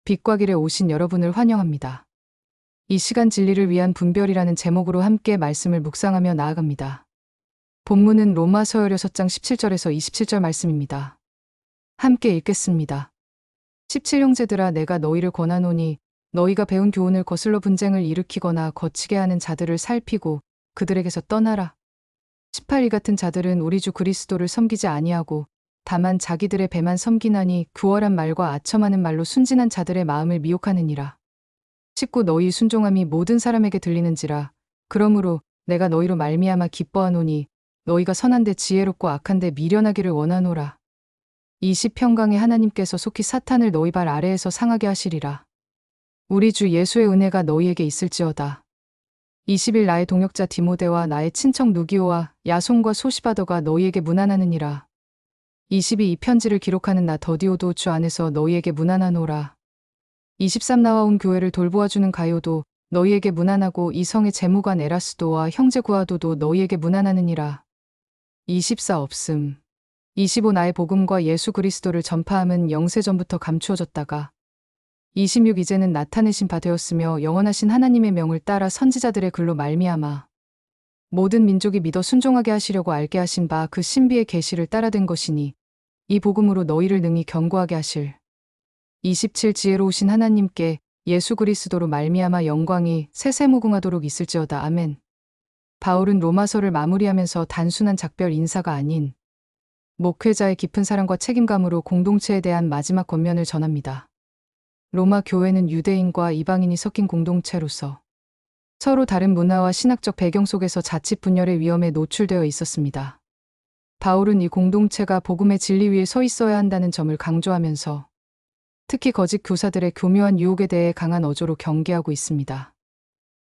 빛과 길에 오신 여러분을 환영합니다. 이 시간 진리를 위한 분별이라는 제목으로 함께 말씀을 묵상하며 나아갑니다. 본문은 로마서 6장 17절에서 27절 말씀입니다. 함께 읽겠습니다. 17형제들아 내가 너희를 권하노니 너희가 배운 교훈을 거슬러 분쟁을 일으키거나 거치게 하는 자들을 살피고 그들에게서 떠나라. 18 이 같은 자들은 우리 주 그리스도를 섬기지 아니하고 다만 자기들의 배만 섬기나니 구월한 말과 아첨하는 말로 순진한 자들의 마음을 미혹하느니라. 19 너희 순종함이 모든 사람에게 들리는지라. 그러므로 내가 너희로 말미암아 기뻐하노니 너희가 선한데 지혜롭고 악한데 미련하기를 원하노라. 20 평강의 하나님께서 속히 사탄을 너희 발 아래에서 상하게 하시리라. 우리 주 예수의 은혜가 너희에게 있을지어다. 20일 나의 동역자 디모데와 나의 친척 누기오와 야손과 소시바더가 너희에게 문안하느니라. 22 이 편지를 기록하는 나 더디오도 주 안에서 너희에게 문안하노라. 23 나와 온 교회를 돌보아주는 가요도 너희에게 문안하고 이 성의 재무관 에라스도와 형제 구아도도 너희에게 문안하느니라. 24 없음. 25 나의 복음과 예수 그리스도를 전파함은 영세전부터 감추어졌다가 26 이제는 나타내신 바 되었으며 영원하신 하나님의 명을 따라 선지자들의 글로 말미암아 모든 민족이 믿어 순종하게 하시려고 알게 하신 바 그 신비의 계시를 따라된 것이니 이 복음으로 너희를 능히 견고하게 하실 27 지혜로우신 하나님께 예수 그리스도로 말미암아 영광이 세세무궁하도록 있을지어다. 아멘. 바울은 로마서를 마무리하면서 단순한 작별 인사가 아닌 목회자의 깊은 사랑과 책임감으로 공동체에 대한 마지막 권면을 전합니다. 로마 교회는 유대인과 이방인이 섞인 공동체로서 서로 다른 문화와 신학적 배경 속에서 자칫 분열의 위험에 노출되어 있었습니다. 바울은 이 공동체가 복음의 진리 위에 서 있어야 한다는 점을 강조하면서 특히 거짓 교사들의 교묘한 유혹에 대해 강한 어조로 경계하고 있습니다.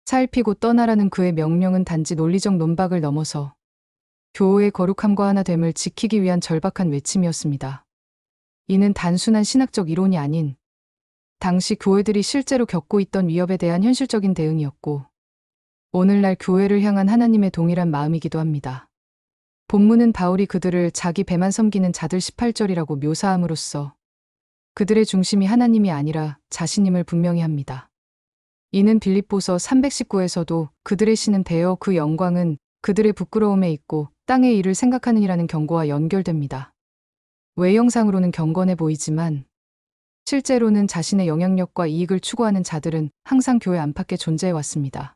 살피고 떠나라는 그의 명령은 단지 논리적 논박을 넘어서 교회의 거룩함과 하나됨을 지키기 위한 절박한 외침이었습니다. 이는 단순한 신학적 이론이 아닌 당시 교회들이 실제로 겪고 있던 위협에 대한 현실적인 대응이었고 오늘날 교회를 향한 하나님의 동일한 마음이기도 합니다. 본문은 바울이 그들을 자기 배만 섬기는 자들 18절이라고 묘사함으로써 그들의 중심이 하나님이 아니라 자신임을 분명히 합니다. 이는 빌립보서 319에서도 그들의 신은 배어 그 영광은 그들의 부끄러움에 있고 땅의 일을 생각하느니라는 경고와 연결됩니다. 외형상으로는 경건해 보이지만 실제로는 자신의 영향력과 이익을 추구하는 자들은 항상 교회 안팎에 존재해 왔습니다.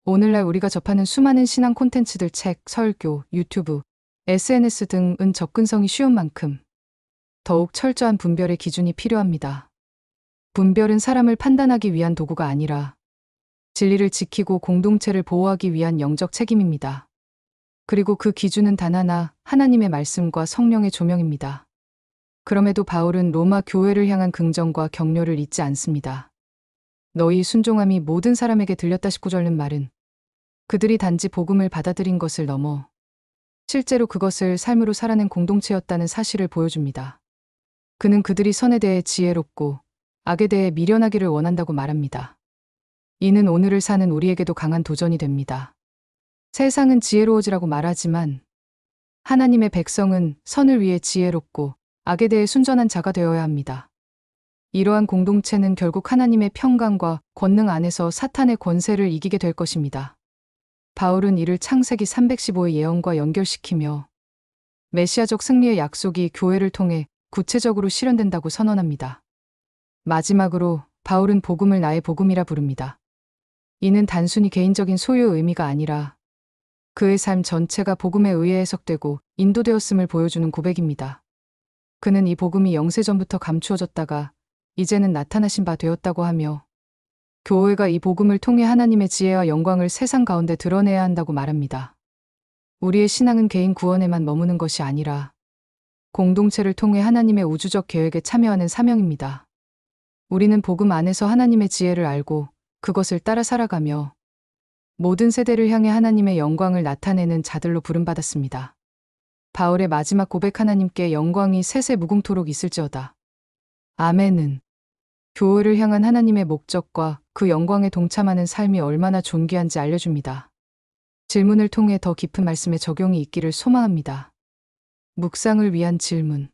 오늘날 우리가 접하는 수많은 신앙 콘텐츠들, 책, 설교, 유튜브, SNS 등은 접근성이 쉬운 만큼 더욱 철저한 분별의 기준이 필요합니다. 분별은 사람을 판단하기 위한 도구가 아니라 진리를 지키고 공동체를 보호하기 위한 영적 책임입니다. 그리고 그 기준은 단 하나, 하나님의 말씀과 성령의 조명입니다. 그럼에도 바울은 로마 교회를 향한 긍정과 격려를 잊지 않습니다. 너희 순종함이 모든 사람에게 들렸다 19절는 말은 그들이 단지 복음을 받아들인 것을 넘어 실제로 그것을 삶으로 살아낸 공동체였다는 사실을 보여줍니다. 그는 그들이 선에 대해 지혜롭고 악에 대해 미련하기를 원한다고 말합니다. 이는 오늘을 사는 우리에게도 강한 도전이 됩니다. 세상은 지혜로워지라고 말하지만 하나님의 백성은 선을 위해 지혜롭고 악에 대해 순전한 자가 되어야 합니다. 이러한 공동체는 결국 하나님의 평강과 권능 안에서 사탄의 권세를 이기게 될 것입니다. 바울은 이를 창세기 315의 예언과 연결시키며 메시아적 승리의 약속이 교회를 통해 구체적으로 실현된다고 선언합니다. 마지막으로 바울은 복음을 나의 복음이라 부릅니다. 이는 단순히 개인적인 소유의 의미가 아니라 그의 삶 전체가 복음에 의해 해석되고 인도되었음을 보여주는 고백입니다. 그는 이 복음이 영세전부터 감추어졌다가 이제는 나타나신 바 되었다고 하며 교회가 이 복음을 통해 하나님의 지혜와 영광을 세상 가운데 드러내야 한다고 말합니다. 우리의 신앙은 개인 구원에만 머무는 것이 아니라 공동체를 통해 하나님의 우주적 계획에 참여하는 사명입니다. 우리는 복음 안에서 하나님의 지혜를 알고 그것을 따라 살아가며 모든 세대를 향해 하나님의 영광을 나타내는 자들로 부름받았습니다. 바울의 마지막 고백 하나님께 영광이 세세무궁토록 있을지어다. 아멘은 교회를 향한 하나님의 목적과 그 영광에 동참하는 삶이 얼마나 존귀한지 알려줍니다. 질문을 통해 더 깊은 말씀의 적용이 있기를 소망합니다. 묵상을 위한 질문.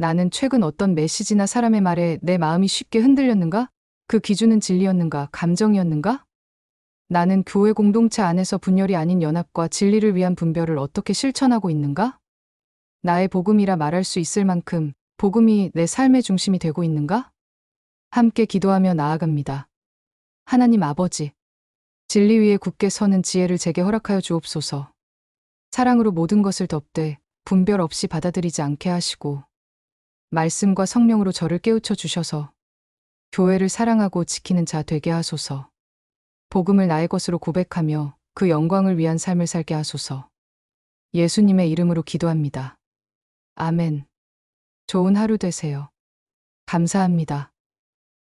나는 최근 어떤 메시지나 사람의 말에 내 마음이 쉽게 흔들렸는가? 그 기준은 진리였는가? 감정이었는가? 나는 교회 공동체 안에서 분열이 아닌 연합과 진리를 위한 분별을 어떻게 실천하고 있는가? 나의 복음이라 말할 수 있을 만큼 복음이 내 삶의 중심이 되고 있는가? 함께 기도하며 나아갑니다. 하나님 아버지, 진리 위에 굳게 서는 지혜를 제게 허락하여 주옵소서. 사랑으로 모든 것을 덮되 분별 없이 받아들이지 않게 하시고 말씀과 성령으로 저를 깨우쳐 주셔서 교회를 사랑하고 지키는 자 되게 하소서. 복음을 나의 것으로 고백하며 그 영광을 위한 삶을 살게 하소서. 예수님의 이름으로 기도합니다. 아멘. 좋은 하루 되세요. 감사합니다.